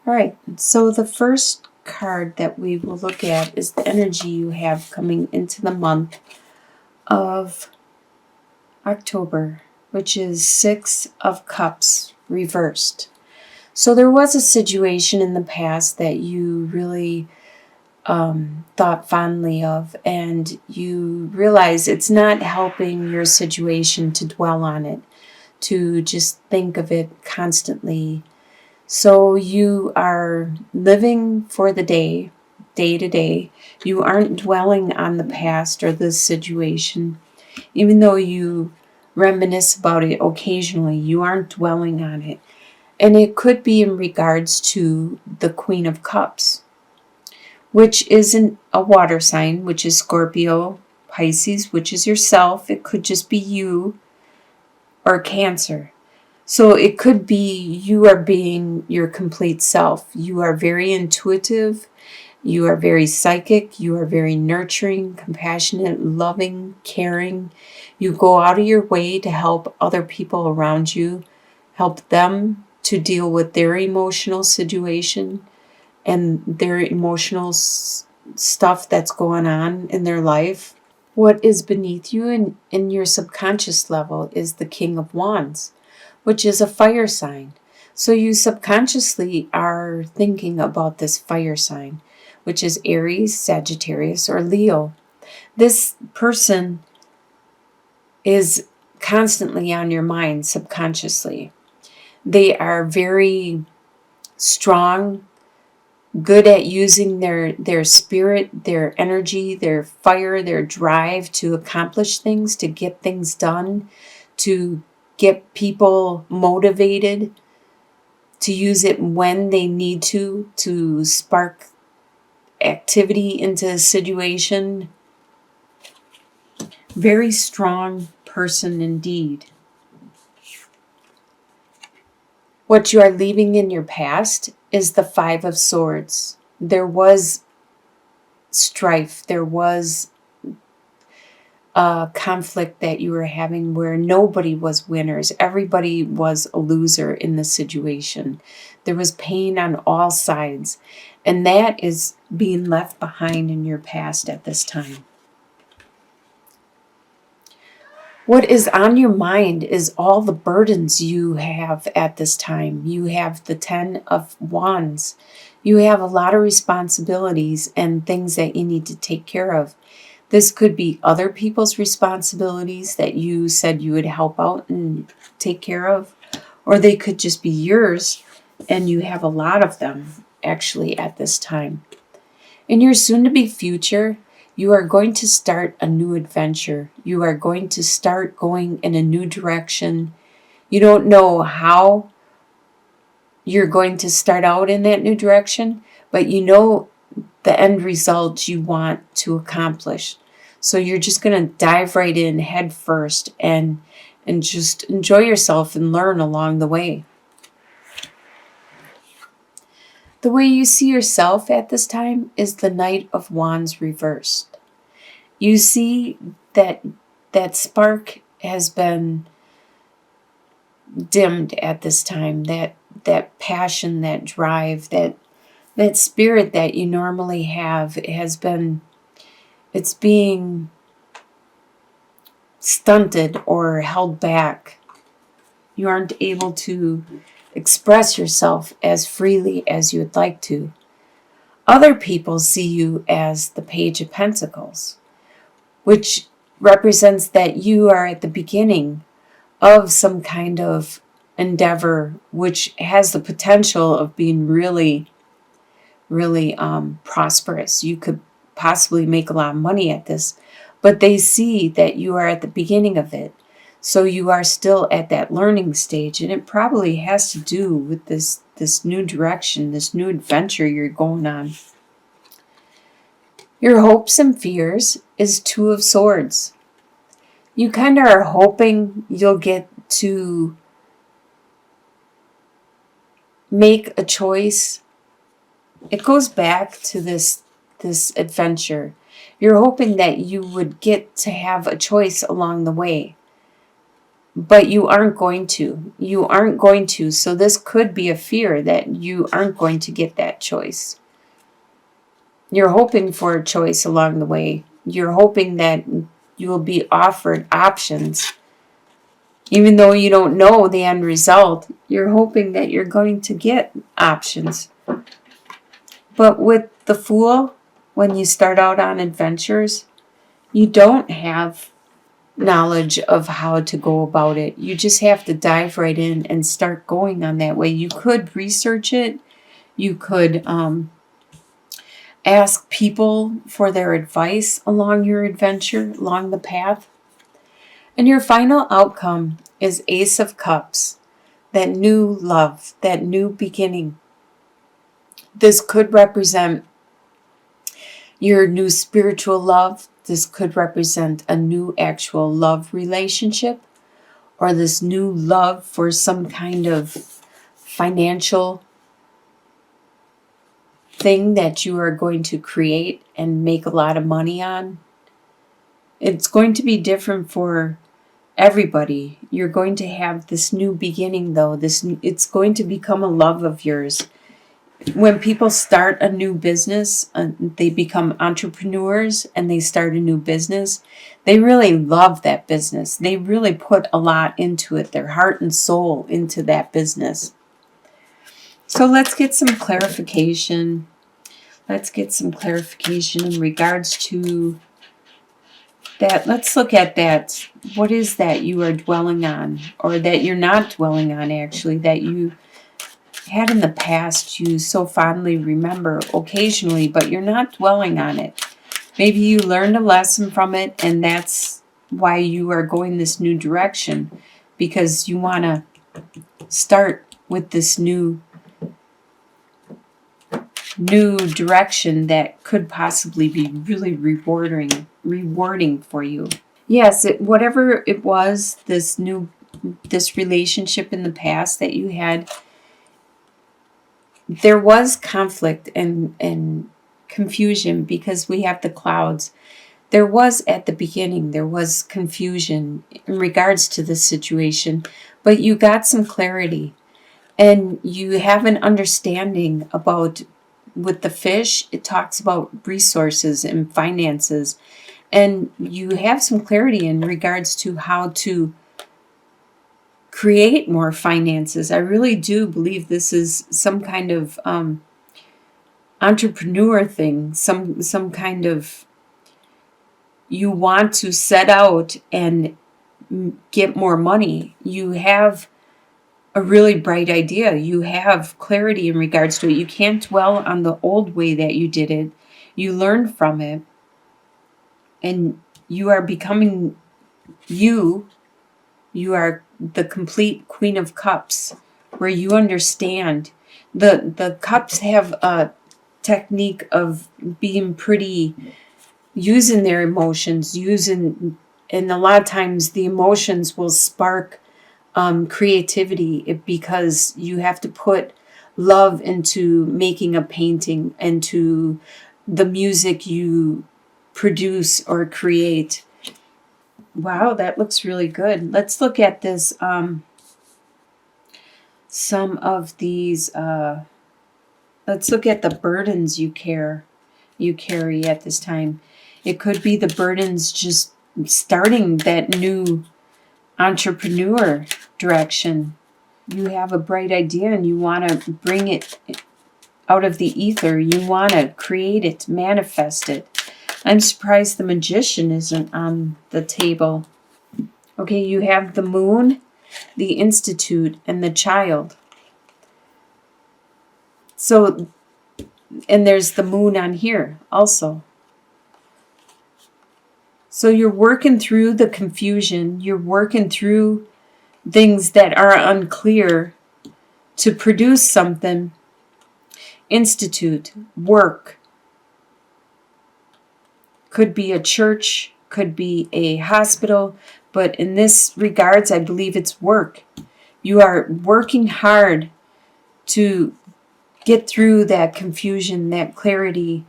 All right, so the first card that we will look at is the energy you have coming into the month of October, which is Six of Cups reversed. So there was a situation in the past that you really thought fondly of, and you realize it's not helping your situation to dwell on it, to just think of it constantly. So you are living for the day, day to day. You aren't dwelling on the past or the situation. Even though you reminisce about it occasionally, you aren't dwelling on it. And it could be in regards to the Queen of Cups, which isn't a water sign, which is Scorpio, Pisces, which is yourself. It could just be you, or Cancer. So it could be you are being your complete self. You are very intuitive. You are very psychic. You are very nurturing, compassionate, loving, caring. You go out of your way to help other people around you, help them to deal with their emotional situation and their emotional stuff that's going on in their life. What is beneath you in your subconscious level is the King of Wands, which is a fire sign. So you subconsciously are thinking about this fire sign, which is Aries, Sagittarius, or Leo. This person is constantly on your mind subconsciously. They are very strong, good at using their spirit, their energy, their fire, their drive to accomplish things, to get things done, to get people motivated, to use it when they need to spark activity into a situation. Very strong person indeed. What you are leaving in your past is the Five of Swords. There was strife. There was a conflict that you were having where nobody was winners. Everybody was a loser in the situation. There was pain on all sides. And that is being left behind in your past at this time. What is on your mind is all the burdens you have at this time. You have the Ten of Wands. You have a lot of responsibilities and things that you need to take care of. This could be other people's responsibilities that you said you would help out and take care of, or they could just be yours, and you have a lot of them actually at this time. In your soon-to-be future, you are going to start a new adventure. You are going to start going in a new direction. You don't know how you're going to start out in that new direction, but you know the end result you want to accomplish. So you're just going to dive right in head first and just enjoy yourself and learn along the way. The way you see yourself at this time is the Knight of Wands reversed. You see that spark has been dimmed at this time, that passion, that drive, that spirit that you normally have it's being stunted or held back. You aren't able to express yourself as freely as you would like to. Other people see you as the Page of Pentacles, which represents that you are at the beginning of some kind of endeavor which has the potential of being really, really prosperous. You could possibly make a lot of money at this, but they see that you are at the beginning of it. So you are still at that learning stage, and it probably has to do with this new direction, this new adventure you're going on. Your hopes and fears is Two of Swords. You kind of are hoping you'll get to make a choice. It goes back to this adventure. You're hoping that you would get to have a choice along the way. but you aren't going to. You aren't going to. So this could be a fear that you aren't going to get that choice. You're hoping for a choice along the way. You're hoping that you will be offered options. Even though you don't know the end result, you're hoping that you're going to get options. But with the Fool, when you start out on adventures, you don't have knowledge of how to go about it. You just have to dive right in and start going on that way. You could research it. You could ask people for their advice along your adventure, along the path. And your final outcome is Ace of Cups, that new love, that new beginning. This could represent your new spiritual love. This could represent a new actual love relationship, or this new love for some kind of financial thing that you are going to create and make a lot of money on. It's going to be different for everybody. You're going to have this new beginning, though. It's going to become a love of yours. When people start a new business, they become entrepreneurs and they start a new business, they really love that business. They really put a lot into it, their heart and soul into that business. So let's get some clarification. Let's get some clarification in regards to that. Let's look at that. What is that you are dwelling on, or that you're not dwelling on, actually, that you had in the past, you so fondly remember occasionally, but you're not dwelling on it. Maybe you learned a lesson from it, and that's why you are going this new direction, because you want to start with this new direction that could possibly be really rewarding for you. Yes, whatever it was, this relationship in the past that you had, there was conflict and confusion, because we have the clouds. There was, at the beginning, there was confusion in regards to this situation, but you got some clarity, and you have an understanding about, with the fish, it talks about resources and finances, and you have some clarity in regards to how to create more finances. I really do believe this is some kind of entrepreneur thing, some kind of, you want to set out and get more money. You have a really bright idea. You have clarity in regards to it. You can't dwell on the old way that you did it. You learn from it, and you are becoming you. You are the complete Queen of Cups, where you understand. The cups have a technique of being pretty, using their emotions, and a lot of times the emotions will spark creativity, because you have to put love into making a painting, into the music you produce or create. Wow, that looks really good. Let's look at this. Some of these. Let's look at the burdens you carry at this time. It could be the burdens just starting that new entrepreneur direction. You have a bright idea and you want to bring it out of the ether. You want to create it, manifest it. I'm surprised the Magician isn't on the table. Okay, you have the Moon, the Institute, and the Child. So, and there's the Moon on here also. So you're working through the confusion. You're working through things that are unclear to produce something. Institute, work. Could be a church, could be a hospital, but in this regards, I believe it's work. You are working hard to get through that confusion, that clarity,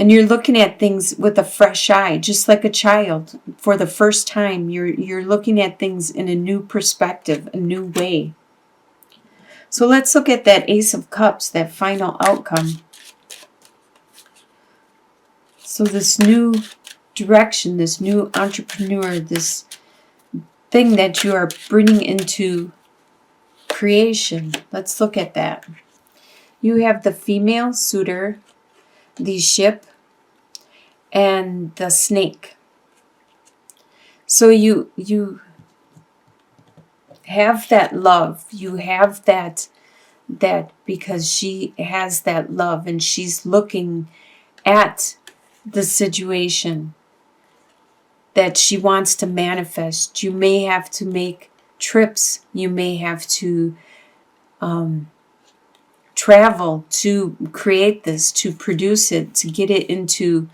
And you're looking at things with a fresh eye, just like a child. For the first time, you're looking at things in a new perspective, a new way. So let's look at that Ace of Cups, that final outcome. So this new direction, this new entrepreneur, this thing that you are bringing into creation. Let's look at that. You have the female suitor, the ship, and the snake. So you have that love. You have that because she has that love and she's looking at the situation that she wants to manifest. You may have to make trips. You may have to travel to create this, to produce it, to get it into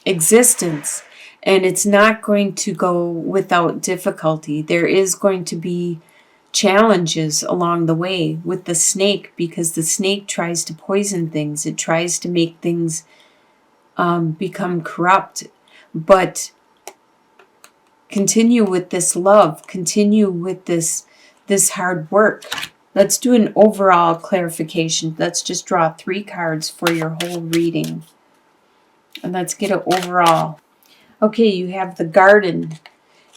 existence. And it's not going to go without difficulty. There is going to be challenges along the way with the snake, because the snake tries to poison things. It tries to make things become corrupt. But continue with this love. Continue with this hard work. Let's do an overall clarification. Let's just draw 3 cards for your whole reading. And let's get it overall. Okay, you have the garden,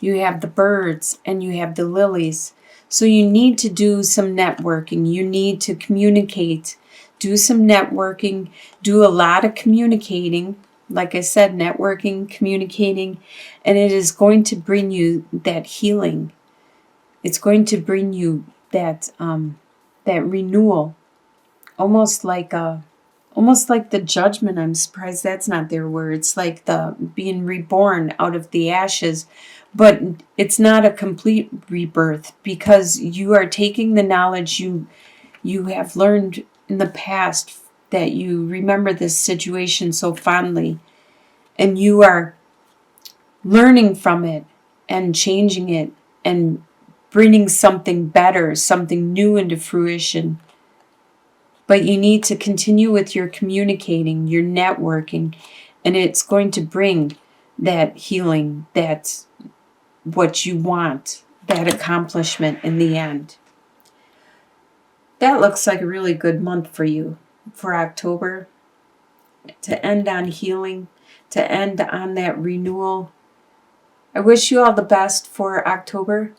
you have the birds, and you have the lilies. So you need to do some networking. You need to communicate. Do some networking. Do a lot of communicating. Like I said, networking, communicating. And it is going to bring you that healing. It's going to bring you that renewal. Almost like the judgment. I'm surprised that's not their word. It's like the being reborn out of the ashes. But it's not a complete rebirth, because you are taking the knowledge you have learned in the past, that you remember this situation so fondly, and you are learning from it and changing it and bringing something better, something new into fruition. But you need to continue with your communicating, your networking, and it's going to bring that healing, that what you want, that accomplishment in the end. That looks like a really good month for you, for October, to end on healing, to end on that renewal. I wish you all the best for October.